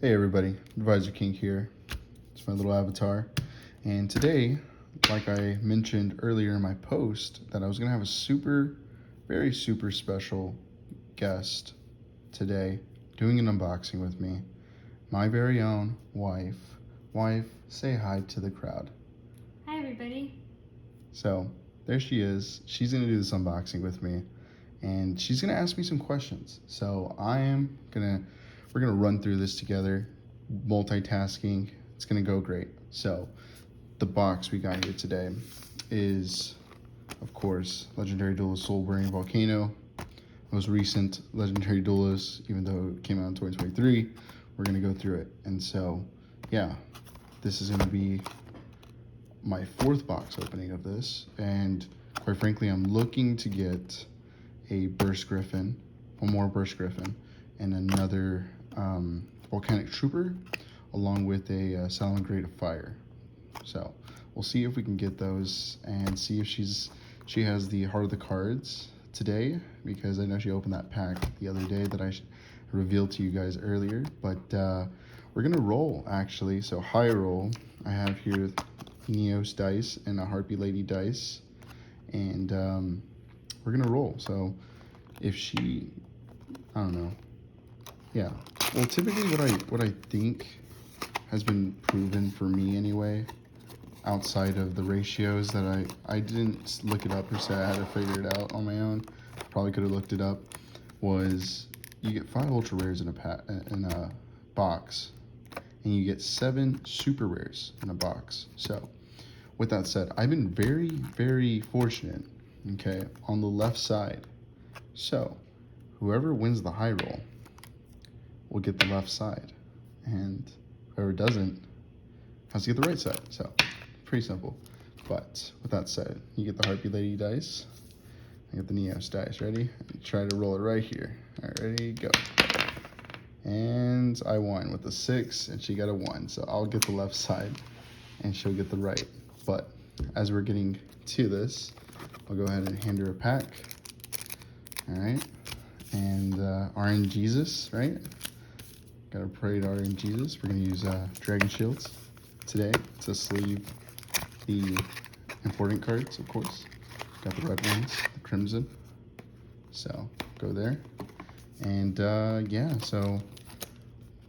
Hey everybody, Advisor King here. It's my little avatar. And today, like I mentioned earlier in my post, that I was going to have a very super special guest today doing an unboxing with me. My very own wife. Wife, say hi to the crowd. Hi everybody. So, there she is. She's going to do this unboxing with me. And she's going to ask me some questions. So, we're going to run through this together, multitasking. It's going to go great. So, the box we got here today is, of course, Legendary Duelist Soulburning Volcano. Most recent Legendary Duelist, even though it came out in 2023, we're going to go through it. And so, yeah, this is going to be my fourth box opening of this. And quite frankly, I'm looking to get a Burst Griffin, one more Burst Griffin, and another Volcanic Trooper, along with a Salmon Grate of Fire. So we'll see if we can get those and see if she has the Heart of the Cards today, because I know she opened that pack the other day that I revealed to you guys earlier. But we're gonna roll actually. So high roll. I have here Neos dice and a Harpy Lady dice, and we're gonna roll. So if she, I don't know. Yeah. Well, typically what I think has been proven for me anyway, outside of the ratios that I didn't look it up per se, I had to figure it out on my own. Probably could have looked it up. Was you get 5 ultra rares in a box, and you get 7 super rares in a box. So, with that said, I've been very, very fortunate. Okay, on the left side. So, whoever wins the high roll will get the left side, and whoever doesn't has to get the right side. So pretty simple. But with that said, you get the Harpy Lady dice, I get the Neos dice. Ready? Try to roll it right here. All right, ready, go. And I won with the 6, and she got a 1. So I'll get the left side and she'll get the right. But as we're getting to this, I'll go ahead and hand her a pack. All right, and RNGesus, right? Gotta pray to RNGesus. We're gonna use Dragon Shields today to sleeve the important cards, of course. Got the red ones, the crimson. So go there. And yeah, so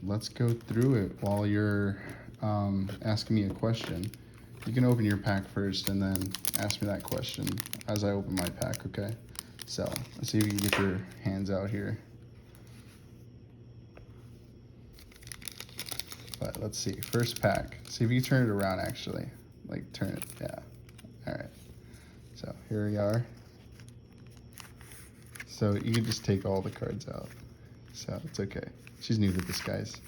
let's go through it while you're asking me a question. You can open your pack first and then ask me that question as I open my pack, okay? So let's see if you can get your hands out here. But let's see, first pack. See if you can turn it around actually. Like turn it, yeah. All right, so here we are. So you can just take all the cards out. So it's okay. She's new to this, guys.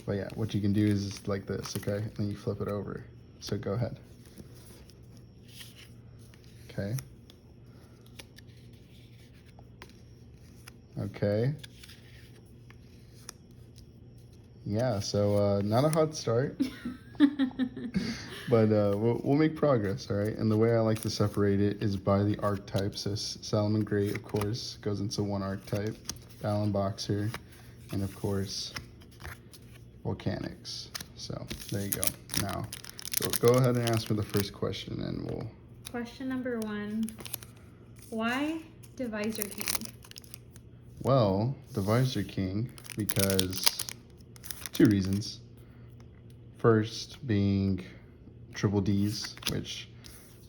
But yeah, what you can do is like this, okay? And then you flip it over. So go ahead. Okay. Okay. Yeah, so not a hot start, but we'll make progress, all right? And the way I like to separate it is by the archetypes. So Salmon Grate, of course, goes into one archetype, Balan Boxer, and of course, Volcanics. So there you go. Now, go ahead and ask me the first question, and we'll... Question number 1. Why Divisor King? Well, Divisor King, because... 2 reasons. First being triple Ds, which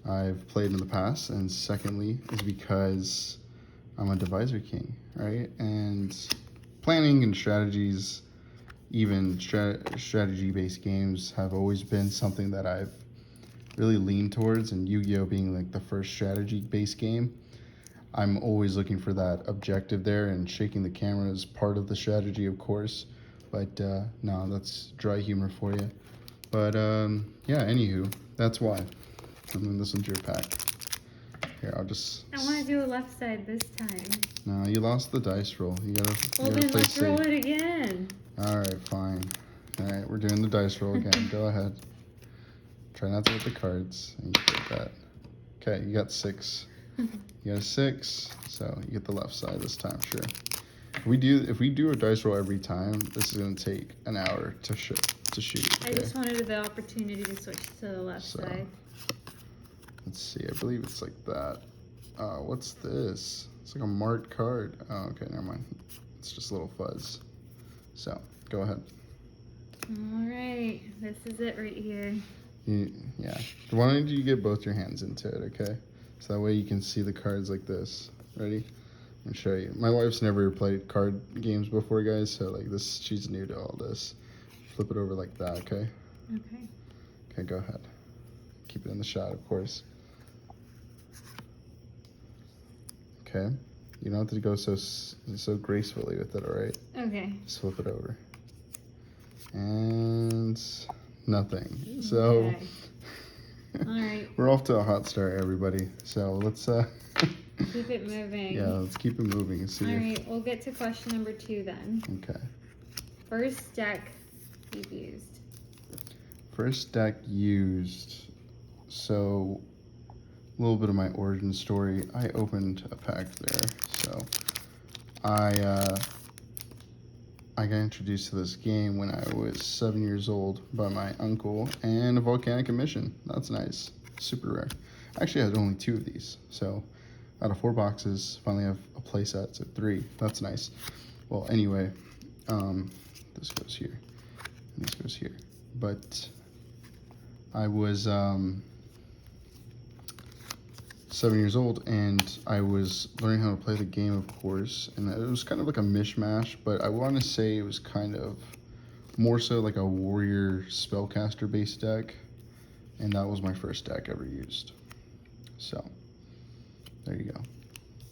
I've played in the past, and secondly is because I'm a Divisor King, right? And planning and strategies, even strategy-based games, have always been something that I've really leaned towards, and Yu-Gi-Oh! Being like the first strategy-based game, I'm always looking for that objective there, and shaking the camera is part of the strategy, of course. But no, that's dry humor for you. But yeah, anywho, that's why. And then this one's your pack. Here, I want to do a left side this time. No, you lost the dice roll. You gotta then play let's safe. roll it again. All right, fine. All right, we're doing the dice roll again. Go ahead. Try not to hit the cards. And you get that. Okay, you got 6. You got a 6, so you get the left side this time, sure. If we do a dice roll every time, this is gonna take an hour to shoot. I Okay? just wanted the opportunity to switch to the left So, side. let's see. I believe it's like that. What's this? It's like a marked card. Oh, okay, never mind. It's just a little fuzz. So, go ahead. All right, this is it right here. Yeah. Why don't you get both your hands into it, okay? So that way you can see the cards like this. Ready? I'm gonna show you. My wife's never played card games before, guys, so like this, she's new to all this. Flip it over like that, okay? Okay. Okay, go ahead. Keep it in the shot, of course. Okay. You don't have to go so gracefully with it, all right? Okay. Just flip it over. And nothing. So Okay. All right. we're off to a hot start, everybody. So let's Keep it moving. yeah, let's keep it moving and see. All right, we'll get to question number 2 then. Okay. First deck you've used. First deck used. So a little bit of my origin story. I opened a pack there. So I got introduced to this game when I was 7 years old by my uncle and a volcanic emission. That's nice. Super rare. Actually, I had only 2 of these. So out of 4 boxes, finally have a play set, so 3. That's nice. Well, anyway, this goes here, and this goes here. But I was 7 years old, and I was learning how to play the game, of course, and it was kind of like a mishmash, but I want to say it was kind of more so like a warrior spellcaster based deck, and that was my first deck ever used. So there you go.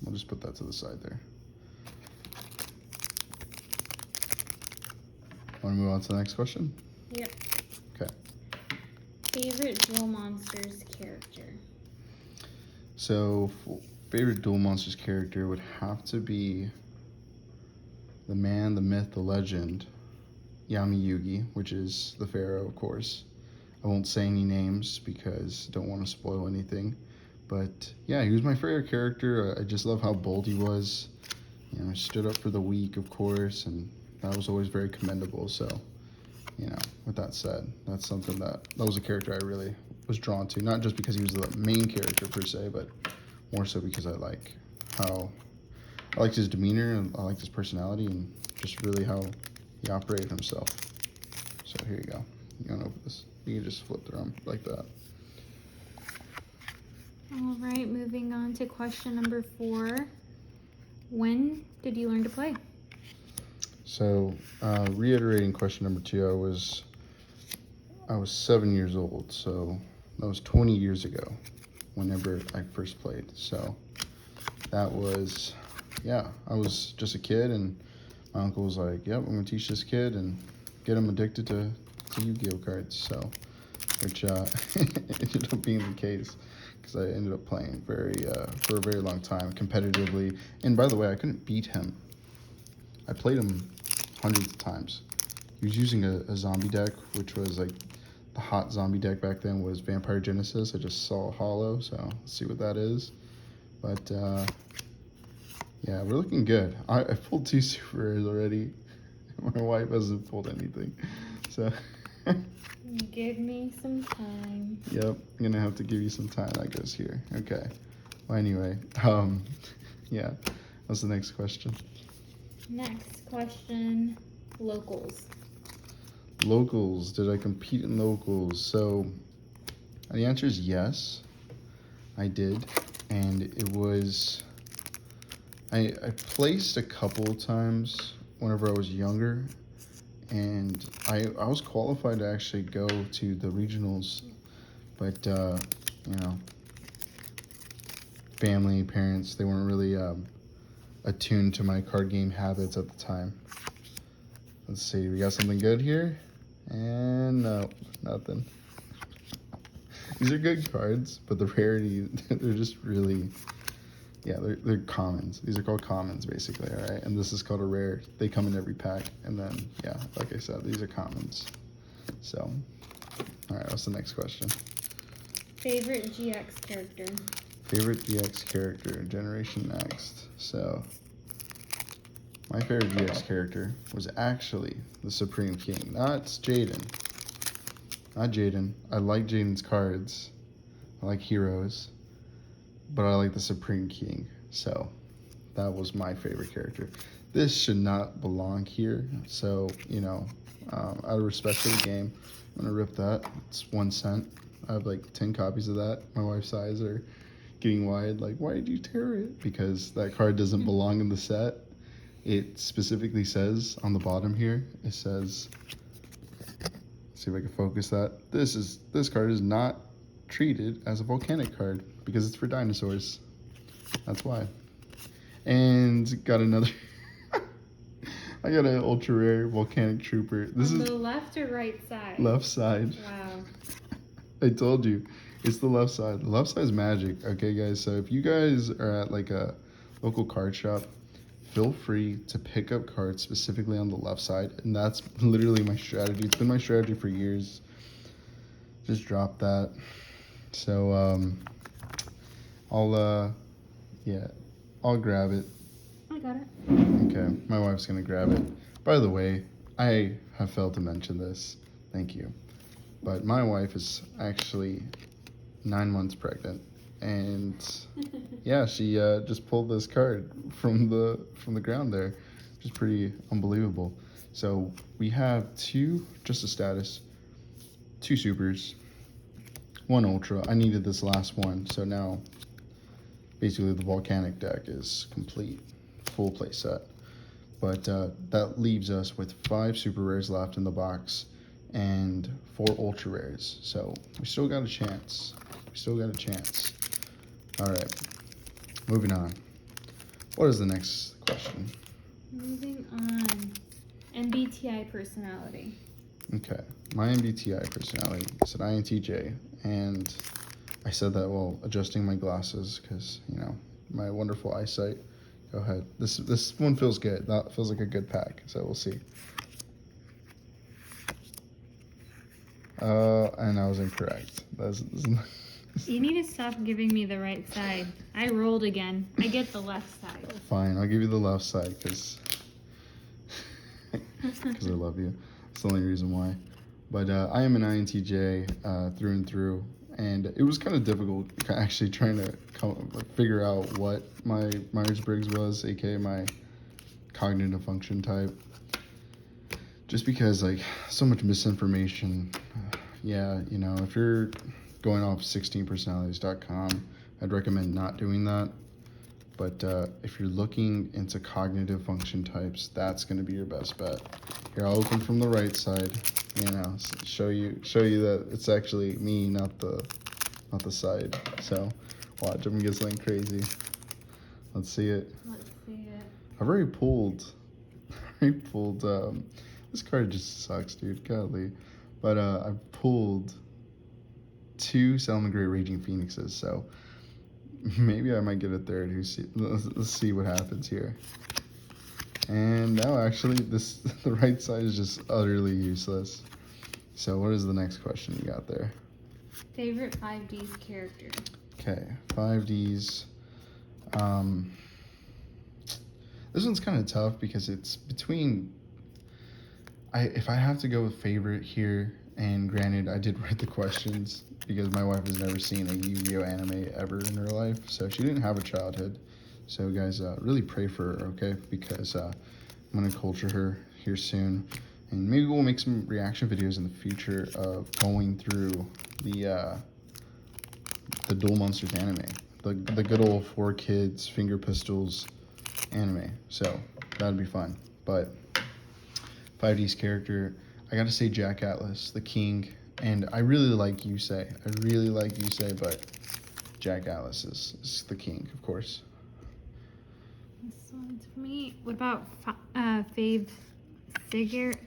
We'll just put that to the side there. Want to move on to the next question? Yep. Okay. Favorite Duel Monsters character. So, favorite Duel Monsters character would have to be the man, the myth, the legend, Yami Yugi, which is the Pharaoh, of course. I won't say any names because I don't want to spoil anything. But yeah, he was my favorite character. I just love how bold he was. You know, stood up for the weak, of course, and that was always very commendable. So, you know, with that said, that's something that was a character I really was drawn to. Not just because he was the main character per se, but more so because I liked his demeanor, and I liked his personality, and just really how he operated himself. So here you go. You want to open this? You can just flip through them like that. All right, moving on to question number 4. When did you learn to play? So, reiterating question number 2, I was 7 years old, so that was 20 years ago, whenever I first played. So that was, yeah, I was just a kid, and my uncle was like, "Yep, I'm gonna teach this kid and get him addicted to Yu-Gi-Oh cards." So, which ended up being the case, because I ended up playing for a very long time competitively. And by the way, I couldn't beat him. I played him hundreds of times. He was using a zombie deck, which was like the hot zombie deck back then was Vampire Genesis. I just saw Hollow, so let's see what that is. But yeah, we're looking good. I pulled 2 super rares already. My wife hasn't pulled anything, so. Give me some time. Yep, I'm gonna have to give you some time. That goes here. Okay. Well, anyway, yeah. What's the next question? Next question, locals. Locals. Did I compete in locals? So the answer is yes, I did, and it was. I placed a couple of times whenever I was younger, and I was qualified to actually go to the regionals, but you know, family, parents, they weren't really attuned to my card game habits at the time. Let's see, we got something good here, and no, nothing. These are good cards, but the rarity, they're just really, yeah, they're commons. These are called commons, basically, all right? And this is called a rare. They come in every pack, and then, yeah, like I said, these are commons. So, all right, what's the next question? Favorite GX character. Favorite DX character, Generation Next. So, My favorite GX character was actually the Supreme King, not Jaden. Not Jaden. I like Jaden's cards. I like heroes. But I like the Supreme King. So that was my favorite character. This should not belong here. So, you know, out of respect for the game, I'm going to rip that. It's 1 cent. I have like 10 copies of that. My wife's eyes are getting wide. Like, why did you tear it? Because that card doesn't belong in the set. It specifically says on the bottom here, it says, see if I can focus that. This card is not treated as a volcanic card because it's for dinosaurs. That's why. And got another. I got an ultra rare volcanic trooper. This on is the left or right side? left side. Wow. I told you, it's the left side. The left side is magic. Okay, guys. So if you guys are at like a local card shop, feel free to pick up cards specifically on the left side, and that's literally my strategy. It's been my strategy for years. Just drop that. So I'll grab it. I got it. Okay, my wife's gonna grab it. By the way, I have failed to mention this. Thank you. But my wife is actually 9 months pregnant, and yeah, she just pulled this card from the ground there, which is pretty unbelievable. So we have just a status, 2 supers, 1 ultra. I needed this last one, so now basically the volcanic deck is complete, full play set. But that leaves us with 5 super rares left in the box and 4 ultra rares. So we still got a chance. All right, moving on. What is the next question? Moving on. MBTI personality. Okay, my MBTI personality is an INTJ, and I said that while adjusting my glasses because, you know, my wonderful eyesight. Go ahead. This one feels good. That feels like a good pack, so we'll see. And I was incorrect. You need to stop giving me the right side. I rolled again. I get the left side. Fine, I'll give you the left side because I love you. That's the only reason why. But I am an INTJ through and through, and it was kind of difficult actually trying to figure out what my Myers-Briggs was, aka my cognitive function type. Just because, like, so much misinformation. Yeah, you know, if you're going off 16personalities.com, I'd recommend not doing that. But if you're looking into cognitive function types, that's going to be your best bet. Here, I'll open from the right side, you know, show you that it's actually me, not the side. So watch, I'm gonna get something crazy. Let's see it. I've already pulled. This card just sucks, dude. Godly. But I pulled 2 Salamangreat Raging Phoenixes, so maybe I might get a third. Let's see what happens here. And now, actually, the right side is just utterly useless. So what is the next question you got there? Favorite 5Ds character. Okay, 5Ds. This one's kind of tough because it's between. If I have to go with favorite here, and granted, I did write the questions because my wife has never seen a Yu-Gi-Oh anime ever in her life, so she didn't have a childhood. So guys, really pray for her, okay? Because I'm gonna culture her here soon, and maybe we'll make some reaction videos in the future of going through the Duel Monsters anime, the good old 4Kids Finger Pistols anime. So that'd be fun. But 5D's character, I gotta say Jack Atlas, the king, and I really like Yusei. But Jack Atlas is the king, of course. This one's for me. What about Fave Sigurd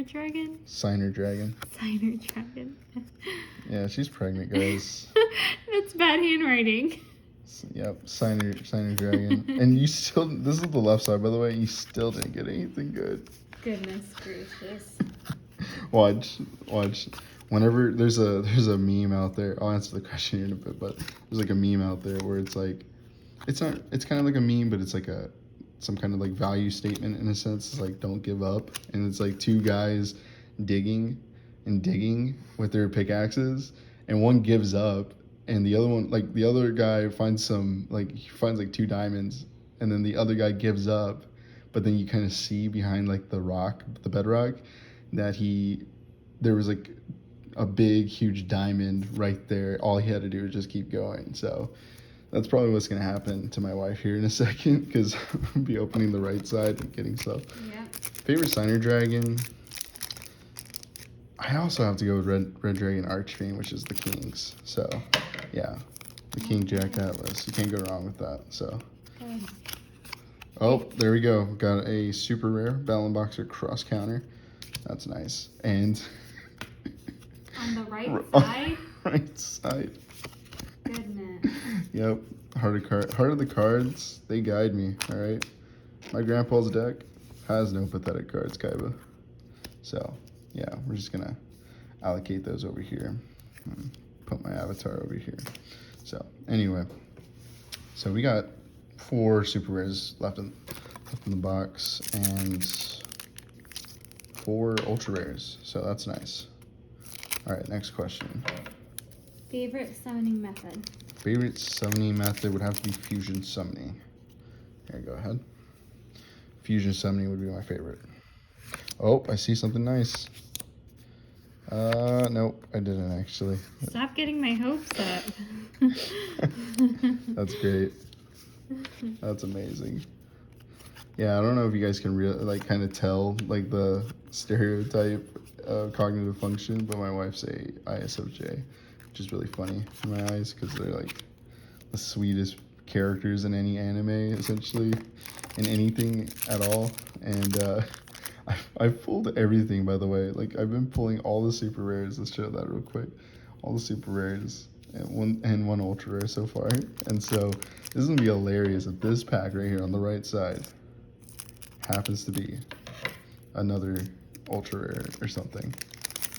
Dragon? Signer Dragon. Signer Dragon. Yeah, she's pregnant, guys. That's bad handwriting. Yep, Signer Dragon. And you still, this is the left side, by the way, you still didn't get anything good. Goodness gracious. Watch. Whenever there's a meme out there, I'll answer the question here in a bit, but there's like a meme out there where it's like, it's kind of like a meme, but it's like a some kind of like value statement in a sense. It's like don't give up, and it's like two guys digging with their pickaxes, and one gives up, and the other one, like the other guy finds like 2 diamonds, and then the other guy gives up, but then you kind of see behind like the bedrock, that there was like a big huge diamond right there. All he had to do was just keep going. So that's probably what's gonna happen to my wife here in a second, because I'll be opening the right side and getting stuff. Yeah. Favorite signer dragon. I also have to go with Red Dragon Archfiend, which is the Kings. So, yeah, the King Jack Atlas. You can't go wrong with that. So, Good. oh, there we go. Got a super rare Battling Boxer Cross Counter. That's nice. And On the right side? right side. Goodness. Yep. Heart of the cards. They guide me. All right. My grandpa's deck has no pathetic cards, Kaiba. So, yeah, we're just gonna allocate those over here and put my avatar over here. So anyway, so we got 4 super rares left in the box and 4 ultra rares, so that's nice. All right, next question. Favorite summoning method? Favorite summoning method would have to be fusion summoning. Here, go ahead. Fusion summoning would be my favorite. Oh, I see something nice. Nope, I didn't actually. Stop getting my hopes up. That's great. That's amazing. Yeah, I don't know if you guys can kind of tell like the stereotype of cognitive function, but my wife's a ISFJ, which is really funny in my eyes because they're like the sweetest characters in any anime, essentially, in anything at all. And I've pulled everything, by the way. Like, I've been pulling all the super rares. Let's show that real quick. All the super rares and one ultra rare so far. And so this is gonna be hilarious if this pack right here on the right side happens to be another ultra rare or something.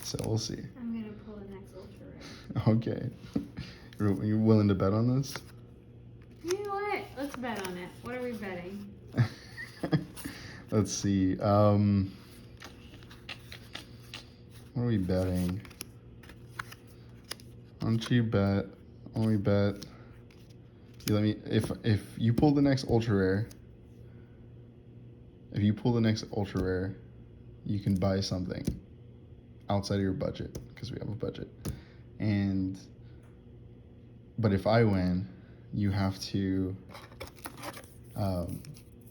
So we'll see. I'm gonna pull the next ultra rare. Okay. You're willing to bet on this? You know what? Let's bet on it. What are we betting? Let's see. What are we betting? Why don't you bet? Why don't we bet? You let me. If you pull the next ultra rare. If you pull the next ultra rare, you can buy something outside of your budget because we have a budget. But if I win, you have to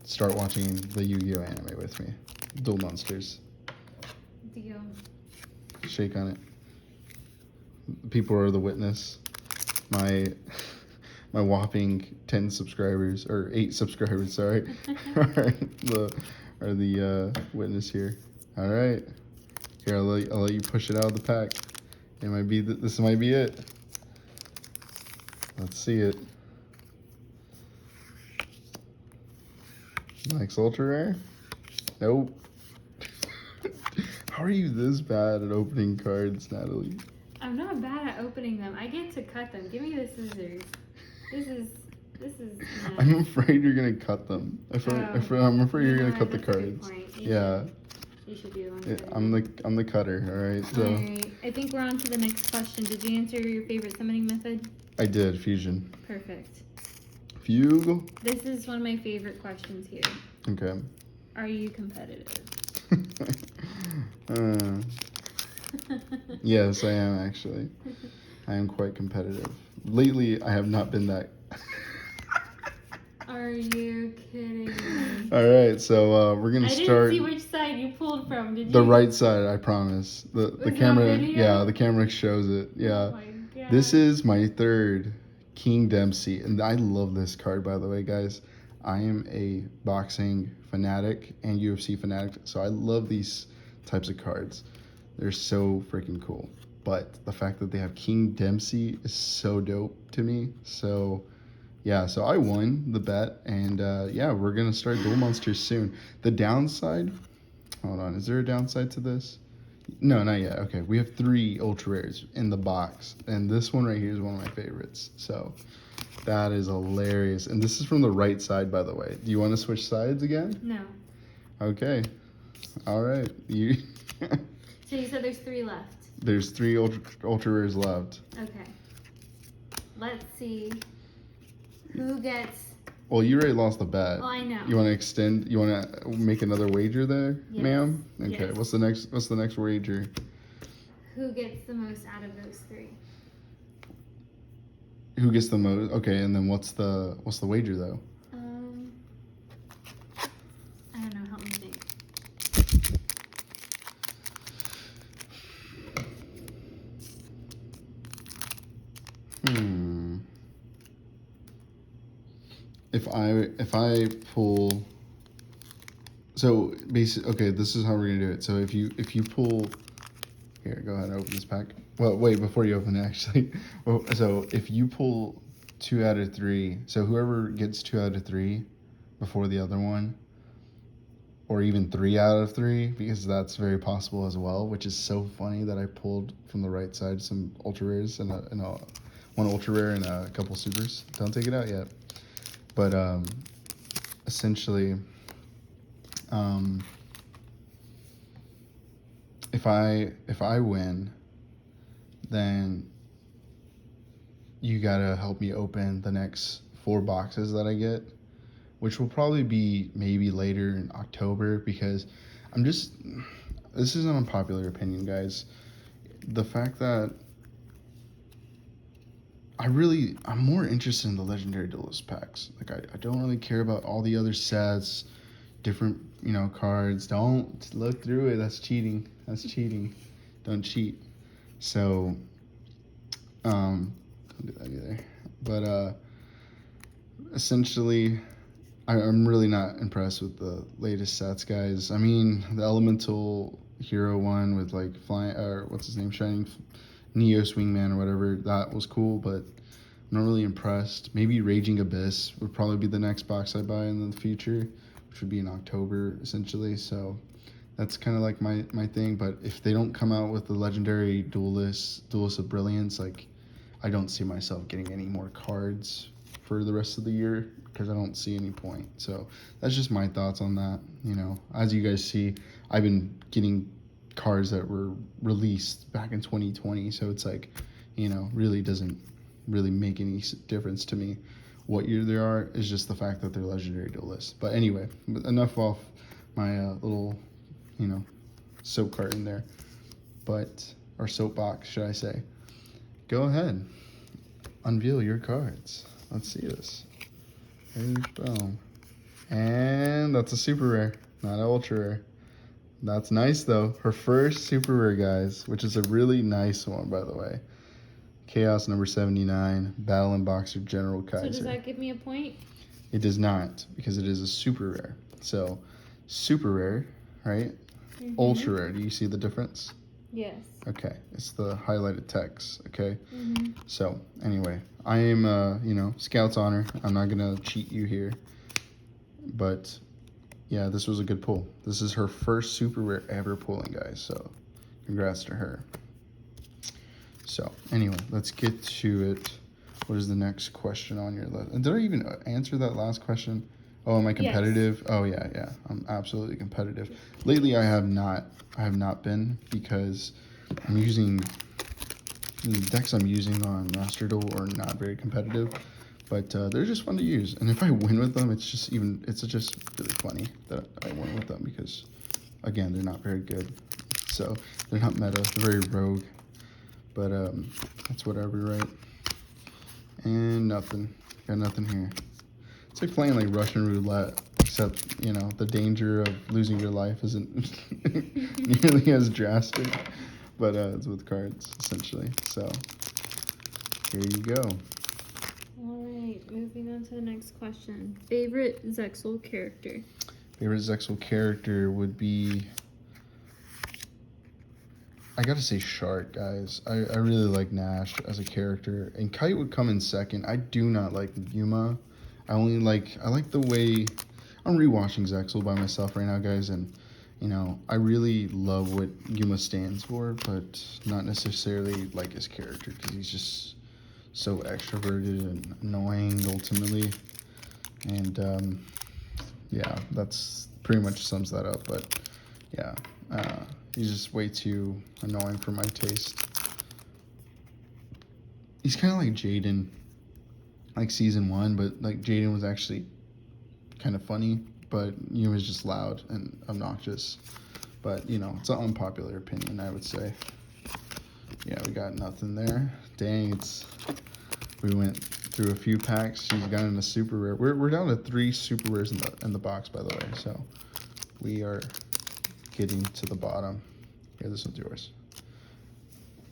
start watching the Yu-Gi-Oh anime with me. Duel Monsters. Deal. Shake on it. People are the witness. My whopping 10 subscribers, or 8 subscribers, sorry, are the witness here. All right. Here, I'll let you push it out of the pack. It might be this might be it. Let's see it. Next ultra rare? Nope. How are you this bad at opening cards, Natalie? I'm not bad at opening them. I get to cut them. Give me the scissors. This is. I'm afraid you're gonna cut them. I'm afraid you're gonna cut the that's a good cards. point. Yeah. You should be the one. I'm the cutter. All right. So. All right. I think we're on to the next question. Did you answer your favorite summoning method? I did. Fusion. Perfect. Fugle. This is one of my favorite questions here. Okay. Are you competitive? Yes, I am actually. I am quite competitive. Lately, I have not been that. Are you kidding me? All right, so we're gonna start. I didn't see which side you pulled from. Did you? The right side, I promise. The camera, video? yeah, the camera shows it. Yeah. Oh my God. This is my third King Dempsey, and I love this card, by the way, guys. I am a boxing fanatic and UFC fanatic, so I love these types of cards. They're so freaking cool. But the fact that they have King Dempsey is so dope to me. So, yeah, so I won the bet, and yeah, we're gonna start Duel Monsters soon. The downside, hold on, is there a downside to this? No, not yet. Okay, we have 3 ultra rares in the box, and this one right here is one of my favorites. So that is hilarious. And this is from the right side, by the way. Do you want to switch sides again? No. Okay. All right. You. So you said there's 3 left. There's 3 ultra rares left. Okay. Let's see who gets. Well, you already lost the bet. Oh, I know. You want to extend? You want to make another wager there, Yes. ma'am? Okay. Yes. What's the next wager? Who gets the most out of those 3? Who gets the most? Okay, and then what's the wager though? I don't know. Help me think. If I pull, so basically, okay, this is how we're gonna do it. So if you pull, here, go ahead and open this pack. Well, wait, before you open it, actually. Well, so if you pull 2 out of 3, so whoever gets 2 out of 3 before the other one, or even 3 out of 3, because that's very possible as well, which is so funny that I pulled from the right side some ultra rares and one ultra rare and a couple supers. Don't take it out yet. But essentially, if I win, then you gotta help me open the next 4 boxes that I get, which will probably be maybe later in October, because this is an unpopular opinion, guys. The fact that I'm more interested in the Legendary Duelist packs. Like, I don't really care about all the other sets, different, cards. Don't look through it. That's cheating. Don't cheat. So, don't do that either. But, essentially, I'm really not impressed with the latest sets, guys. I mean, the Elemental Hero one with, like, flying, or what's his name, Shining Neo Swingman or whatever, that was cool, but I'm not really impressed. Maybe Raging Abyss would probably be the next box I buy in the future, which would be in October, essentially. So that's kind of like my thing. But if they don't come out with the Legendary Duelist of Brilliance, like, I don't see myself getting any more cards for the rest of the year, because I don't see any point. So that's just my thoughts on that. As you guys see, I've been getting cards that were released back in 2020, so it's like, really doesn't really make any difference to me what year they are. Is just the fact that they're Legendary Duelists. But anyway, enough off my little soap carton there, or soapbox, should I say. Go ahead, unveil your cards. Let's see this. Boom. And that's a super rare, not an ultra rare. That's nice, though. Her first super rare, guys, which is a really nice one, by the way. Chaos number 79, Battle and Boxer General Kaiser. So does that give me a point? It does not, because it is a super rare. So, super rare, right? Mm-hmm. Ultra rare. Do you see the difference? Yes. Okay, it's the highlighted text, okay? Mm-hmm. So, anyway, I am, Scout's Honor. I'm not going to cheat you here. But, yeah, this was a good pull. This is her first super rare ever pulling, guys. So, congrats to her. So, anyway, let's get to it. What is the next question on your list? Did I even answer that last question? Oh, am I competitive? Yes. Oh, yeah. I'm absolutely competitive. Lately, I have not been, because I'm using the decks I'm using on Master Duel are not very competitive, but they're just fun to use. And if I win with them, it's just really funny that I win with them, because again, they're not very good. So they're not meta. They're very rogue. But that's whatever, right? And nothing. Got nothing here. It's like playing like Russian roulette, except the danger of losing your life isn't nearly as drastic. But it's with cards, essentially. So, here you go. Alright, moving on to the next question. Favorite Zexal character? Favorite Zexal character would be... I gotta say Shark, guys. I really like Nash as a character. And Kite would come in second. I do not like Yuma. I like the way... I'm rewatching Zexal by myself right now, guys, and You know, I really love what Yuma stands for, but not necessarily like his character, because he's just so extroverted and annoying ultimately. And yeah, that's pretty much sums that up. But yeah, he's just way too annoying for my taste. He's kind of like Jaden, like season 1, but like Jaden was actually kind of funny, but Yuma's just loud and obnoxious. But you know, it's an unpopular opinion, I would say. Yeah, we got nothing there. Dang, we went through a few packs. She's gotten a super rare. We're down to 3 super rares in the box, by the way. So we are getting to the bottom. Yeah, this one's yours.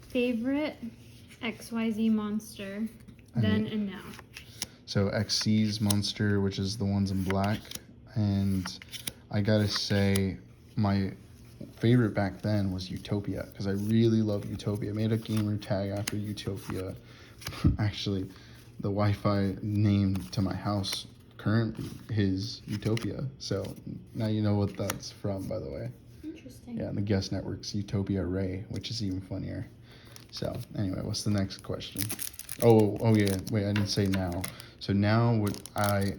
Favorite XYZ monster then and now. So XC's monster, which is the ones in black, and I gotta say my favorite back then was Utopia, because I really love Utopia. I made a gamer tag after Utopia. Actually, the Wi-Fi name to my house currently is Utopia. So now you know what that's from, by the way. Interesting. Yeah, and the guest network's Utopia Ray, which is even funnier. So anyway, what's the next question? Oh yeah, wait, I didn't say now. So now what I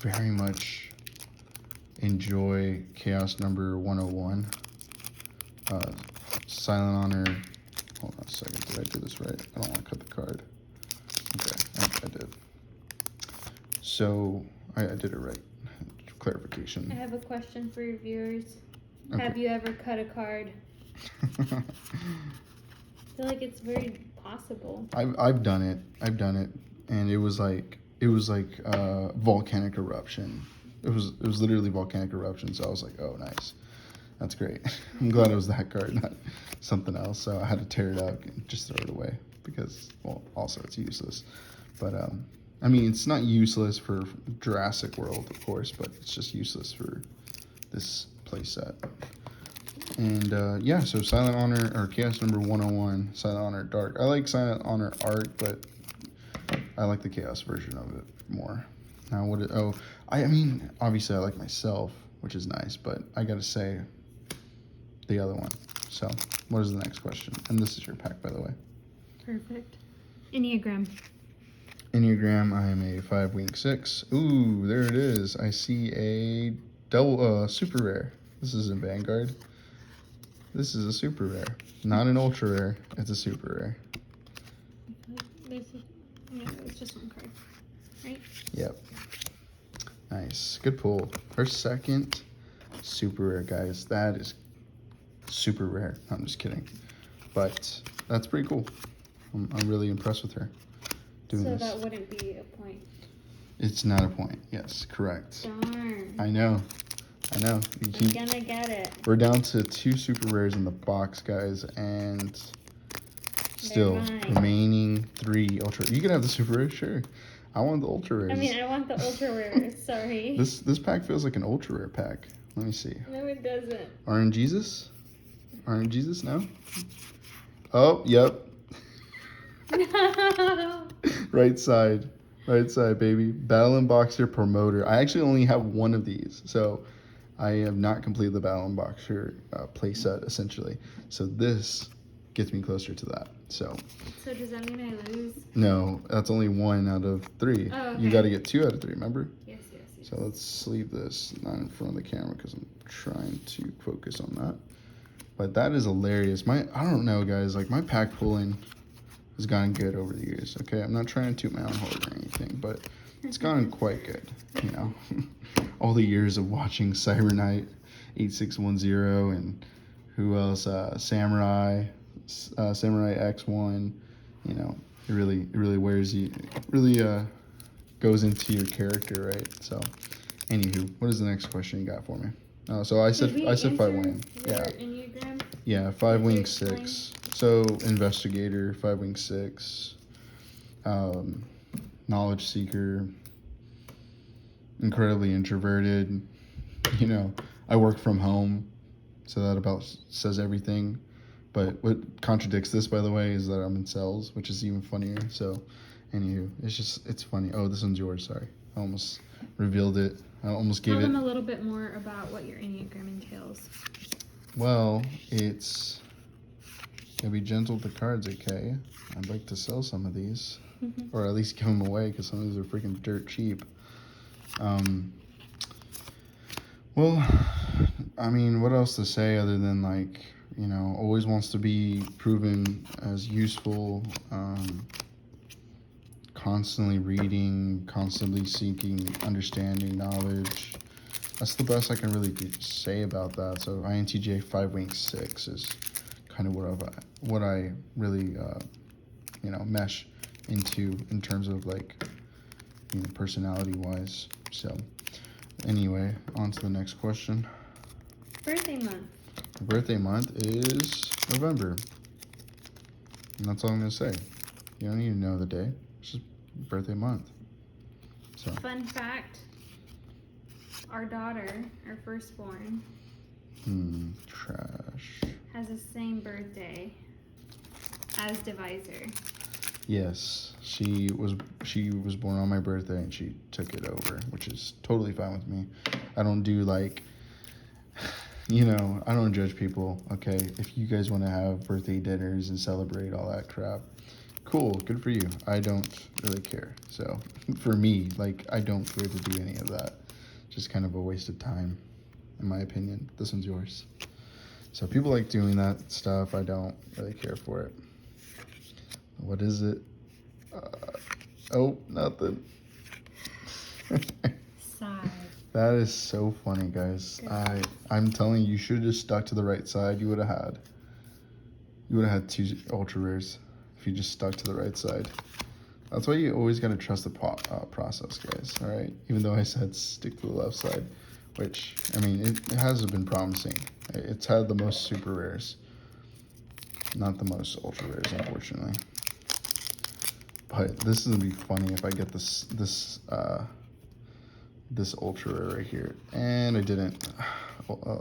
very much enjoy Chaos number 101. Silent Honor. Hold on a second. Did I do this right? I don't want to cut the card. Okay, I did. So I did it right. Clarification. I have a question for your viewers. Okay. Have you ever cut a card? I feel like it's very possible. I've done it, and it was like volcanic eruption. It was literally volcanic eruption. So I was like, oh, nice, that's great. I'm glad it was that card, not something else. So I had to tear it out and just throw it away because, well, also it's useless. But I mean, it's not useless for Jurassic World, of course, but it's just useless for this playset. And yeah, so Silent Honor, or Chaos number 101, Silent Honor Dark. I like Silent Honor Art, but I like the Chaos version of it more. Now I mean, obviously I like myself, which is nice, but I gotta say the other one. So what is the next question? And this is your pack, by the way. Perfect. Enneagram. Enneagram, I am a 5-wing 6. Ooh, there it is. I see a double super rare. This is in Vanguard. This is a super rare. Not an ultra rare, it's a super rare. No, it's just one card, right? Yep. Nice. Good pull. Our second super rare, guys. That is super rare. I'm just kidding. But that's pretty cool. I'm really impressed with her doing this. So that wouldn't be a point. It's not a point. Yes, correct. Darn. I know. I'm gonna get it. We're down to 2 super rares in the box, guys, and still remaining 3 ultra. You can have the super rare, sure. I want the ultra rares. I mean, I want the ultra rares. Sorry. This pack feels like an ultra rare pack. Let me see. No, it doesn't. RNGesus? RNGesus? No. Oh, yep. No. Right side, baby. Battle and Boxer Promoter. I actually only have one of these, so I have not completed the Battle and Boxer playset essentially. So this gets me closer to that. So does that mean I lose? No, that's only 1 out of 3. Oh, okay. You got to get 2 out of 3. Remember? Yes. So let's sleeve this, not in front of the camera because I'm trying to focus on that. But that is hilarious. I don't know, guys. Like, my pack pulling has gotten good over the years. Okay, I'm not trying to toot my own horn or anything, but it's gotten quite good. You know, all the years of watching Cyber Knight 8610 and who else? Samurai X1. You know, it really wears you. It really goes into your character, right? So, anywho, what is the next question you got for me? So I said 5-wing. Yeah. Enneagram? Yeah, 5-wing 6. So investigator, 5-wing 6. Knowledge seeker. Incredibly introverted. You know, I work from home, so that about says everything. But what contradicts this, by the way, is that I'm in cells, which is even funnier. So, anywho, it's funny. Oh, this one's yours. Sorry, I almost revealed it. I almost Tell gave them it. a little bit more about what your Enneagram entails. Well, it's gotta be gentle with the cards, okay? I'd like to sell some of these, or at least give them away because some of these are freaking dirt cheap. Well, I mean, what else to say other than like, you know, always wants to be proven as useful, constantly reading, constantly seeking understanding, knowledge. That's the best I can really say about that. So INTJ 5 wing 6 is kind of what I really you know, mesh into in terms of like, you know, personality wise. So anyway, on to the next question. Birthday month. The birthday month is November. And that's all I'm gonna say. You don't need to know the day. It's just birthday month. So Fun fact, our daughter, our firstborn, trash. has the same birthday as Divisor. Yes, she was born on my birthday and she took it over, which is totally fine with me. I don't do like, you know, I don't judge people, okay? If you guys want to have birthday dinners and celebrate all that crap, cool, good for you. I don't really care. So for me, like, I don't care to do any of that. Just kind of a waste of time, in my opinion. This one's yours. So people like doing that stuff. I don't really care for it. What is it? Oh, nothing. Side. That is so funny, guys. I'm telling you, you should have just stuck to the right side. You would have had 2 ultra rares if you just stuck to the right side. That's why you always gotta trust the process, guys. All right. Even though I said stick to the left side, which I mean it has been promising. It's had the most super rares, not the most ultra rares, unfortunately. But this is gonna be funny if I get this ultra rare right here, and I didn't.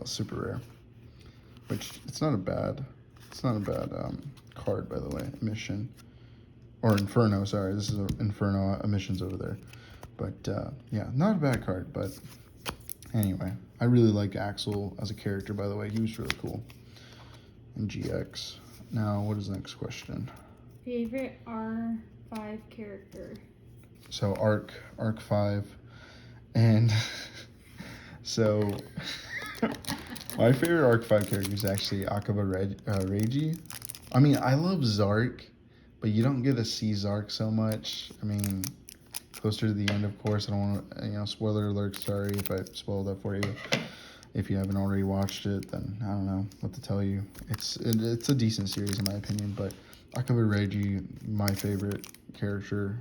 Super rare, which it's not a bad card, by the way. Mission or Inferno. Sorry, this is Inferno emissions over there. But yeah, not a bad card. But anyway, I really like Axel as a character. By the way, he was really cool. And GX. Now, what is the next question? Favorite R5 character. So Arc 5, and so my favorite Arc 5 character is actually Akaba Reiji. I mean, I love Zark, but you don't get to see Zark so much. I mean, closer to the end, of course. I don't want to, you know, spoiler alert. Sorry if I spoiled that for you. If you haven't already watched it, then I don't know what to tell you. It's a decent series in my opinion, but Akaba Reiji, my favorite character.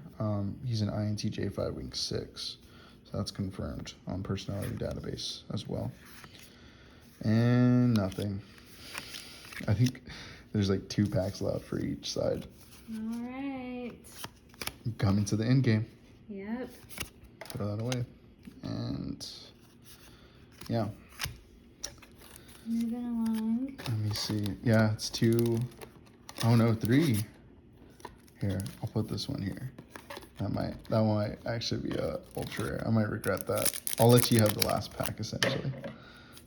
He's an INTJ 5 wing 6, so that's confirmed on personality database as well. And nothing. I think there's like 2 packs left for each side. All right. Coming to the end game. Yep. Throw that away. And yeah. Moving along. Let me see. Yeah, it's 2. Oh no, 3. Here, I'll put this one here. That one might actually be a ultra rare. I might regret that. I'll let you have the last pack essentially.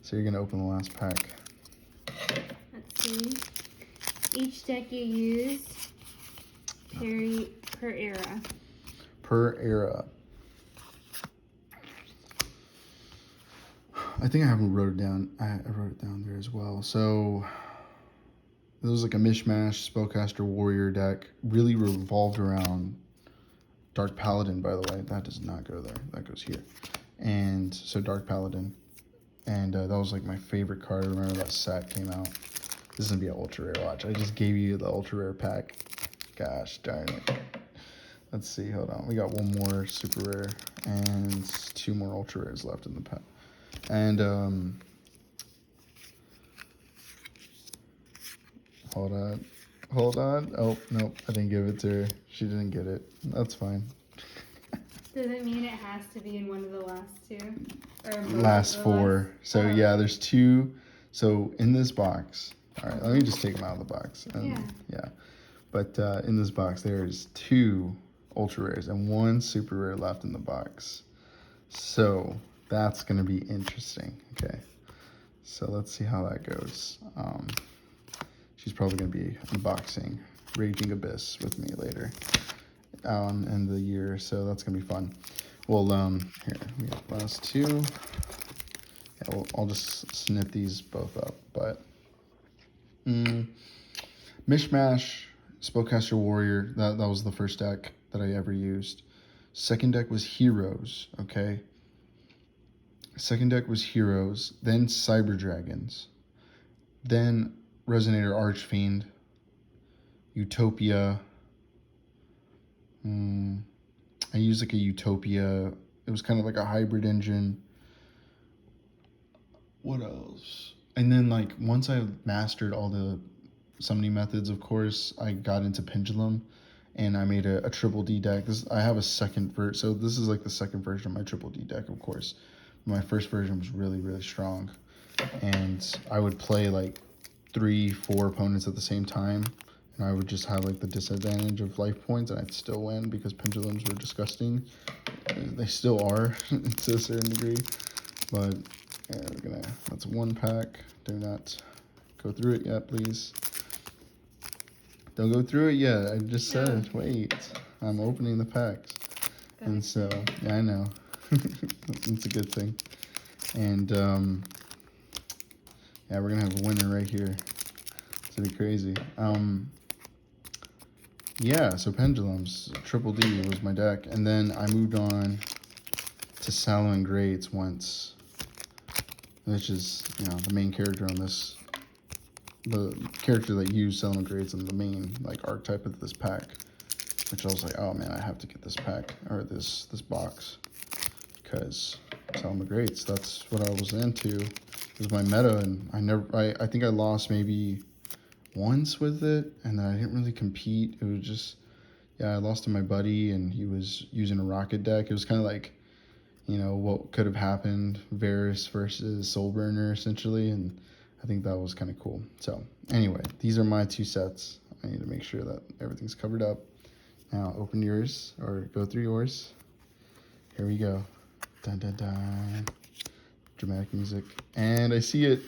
So you're gonna open the last pack. Let's see. Each deck you use per era. Per era. I think I haven't wrote it down. I wrote it down there as well. So it was like a mishmash spellcaster warrior deck. Really revolved around Dark Paladin, by the way. That does not go there. That goes here. And so Dark Paladin. And that was like my favorite card. I remember that set came out. This is going to be an ultra rare. Watch. I just gave you the ultra rare pack. Gosh darn it. Let's see. Hold on. We got 1 more super rare and 2 more ultra rares left in the pack. And hold on. Oh, nope. I didn't give it to her. She didn't get it. That's fine. Does it mean it has to be in one of the last 2? Or Last 4. So yeah, there's 2. So in this box, all right, let me just take them out of the box. Yeah. But in this box, there's 2 ultra rares and 1 super rare left in the box. So That's going to be interesting. Okay. So let's see how that goes. She's probably going to be unboxing Raging Abyss with me later in the year. So that's going to be fun. Well, here, we got last two. Yeah, I'll just snip these both up. But Mishmash, Spellcaster Warrior, that was the first deck that I ever used. Second deck was Heroes, okay? Second deck was Heroes, then Cyber Dragons, then Resonator Archfiend, Utopia. I used like a Utopia. It was kind of like a hybrid engine. What else? And then like once I mastered all the summoning methods, of course, I got into Pendulum, and I made a triple D deck. I have a second version, so this is like the second version of my triple D deck, of course. My first version was really, really strong, and I would play like 3-4 opponents at the same time, and I would just have like the disadvantage of life points, and I'd still win because pendulums were disgusting. They still are to a certain degree, but yeah, that's one pack. Do not go through it yet, please. Don't go through it yet. I just said, wait, I'm opening the packs. Gotcha. And so, yeah, I know. It's a good thing. And, yeah, we're going to have a winner right here. It's going to be crazy. Yeah, so Pendulums, Triple D was my deck. And then I moved on to Salamangreats Greats once, which is, you know, the main character on this. The character that used Salamangreats Greats and the main, like, archetype of this pack. Which I was like, oh, man, I have to get this pack, or this box. Because Salamangreats Greats, that's what I was into. It was my meta, and I think I lost maybe once with it, and then I didn't really compete. It was just, yeah, I lost to my buddy, and he was using a rocket deck. It was kind of like, you know, what could have happened, Varus versus Soulburner, essentially, and I think that was kind of cool. So, anyway, these are my two sets. I need to make sure that everything's covered up. Now, open yours, or go through yours. Here we go. Dun, dun, dun. Dramatic music. And I see it.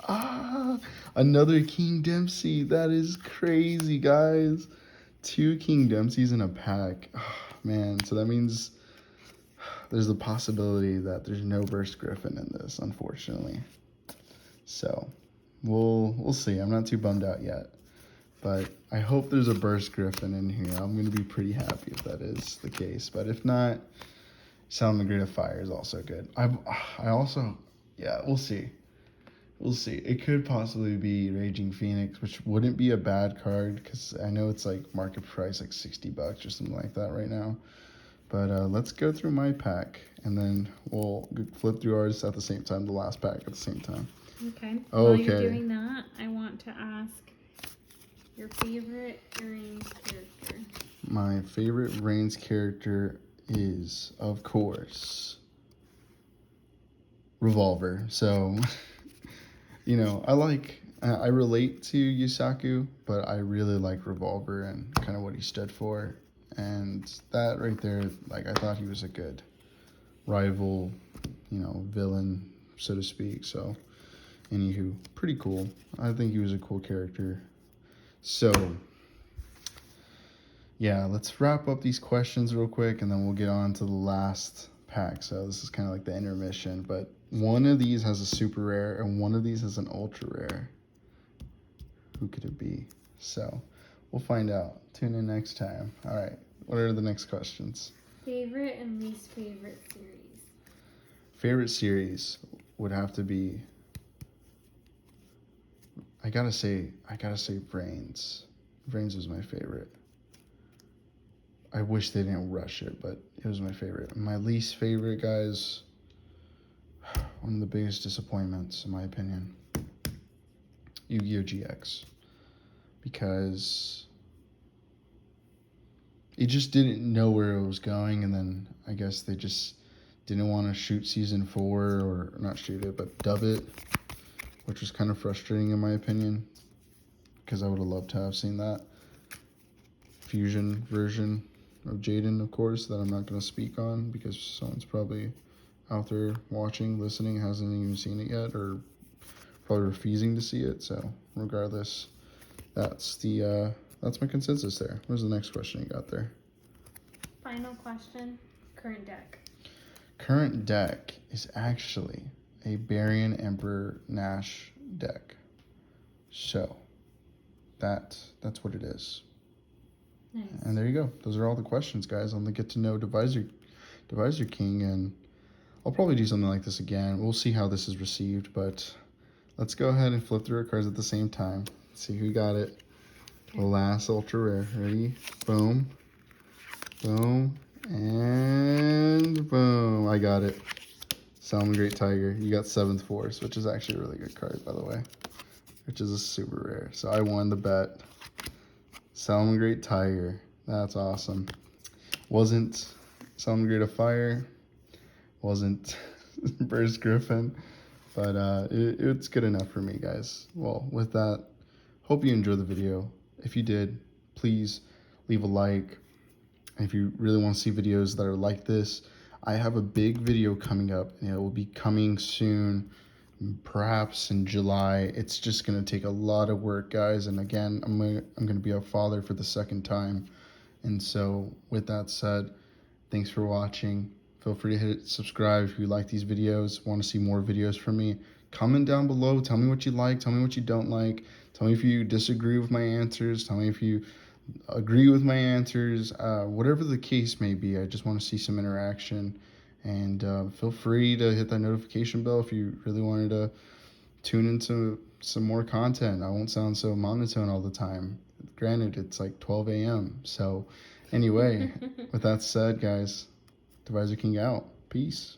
Ah, another King Dempsey. That is crazy, guys. 2 King Dempseys in a pack. Oh, man, so that means there's the possibility that there's no Burst Griffin in this, unfortunately. So, we'll see. I'm not too bummed out yet. But I hope there's a Burst Griffin in here. I'm going to be pretty happy if that is the case. But if not, Salamangreat of Fire is also good. I also, yeah, we'll see. We'll see. It could possibly be Raging Phoenix, which wouldn't be a bad card because I know it's like market price like $60 or something like that right now. But let's go through my pack, and then we'll flip through ours at the same time, the last pack at the same time. Okay. While you're doing that, I want to ask your favorite Reigns character. My favorite Reigns character is, of course, Revolver. So, you know, I relate to Yusaku, but I really like Revolver and kind of what he stood for. And that right there, like, I thought he was a good rival, you know, villain, so to speak. So, anywho, pretty cool. I think he was a cool character. So, yeah, let's wrap up these questions real quick, and then we'll get on to the last pack. So this is kind of like the intermission, but one of these has a super rare, and one of these has an ultra rare. Who could it be? So we'll find out. Tune in next time. All right, what are the next questions? Favorite and least favorite series? Favorite series would have to be, I gotta say Brains. Brains was my favorite. I wish they didn't rush it, but it was my favorite. My least favorite, guys, one of the biggest disappointments, in my opinion, Yu-Gi-Oh! GX. Because it just didn't know where it was going, and then I guess they just didn't want to shoot Season 4, or not shoot it, but dub it, which was kind of frustrating in my opinion, because I would have loved to have seen that fusion version of Jaden, of course, that I'm not going to speak on because someone's probably out there watching, listening, hasn't even seen it yet, or probably refusing to see it. So regardless, that's my consensus there. Where's the next question you got there? Final question. Current deck. Current deck is actually a Barian Emperor Nash deck. So that's what it is. Nice. And there you go. Those are all the questions, guys, on the Get to Know Divisor King. And I'll probably do something like this again. We'll see how this is received, but let's go ahead and flip through our cards at the same time. See who got it. Okay. The last ultra rare. Ready? Boom. Boom. And boom. I got it. Salmon Great Tiger. You got 7th Force, which is actually a really good card, by the way. Which is a super rare. So I won the bet. Salmon Great Tiger. That's awesome. Wasn't Salmon Great of Fire. Wasn't Burst Griffin. But it's good enough for me, guys. Well, with that, hope you enjoyed the video. If you did, please leave a like. If you really want to see videos that are like this, I have a big video coming up, and it will be coming soon, perhaps in July. It's just going to take a lot of work, guys. And again, I'm going to be a father for the 2nd time. And so with that said, thanks for watching. Feel free to hit subscribe if you like these videos, want to see more videos from me. Comment down below. Tell me what you like. Tell me what you don't like. Tell me if you disagree with my answers. Tell me if you agree with my answers. Whatever the case may be, I just want to see some interaction. And feel free to hit that notification bell if you really wanted to tune into some more content. I won't sound so monotone all the time. Granted, it's like 12 a.m. So anyway, with that said, guys, Divisor King out. Peace.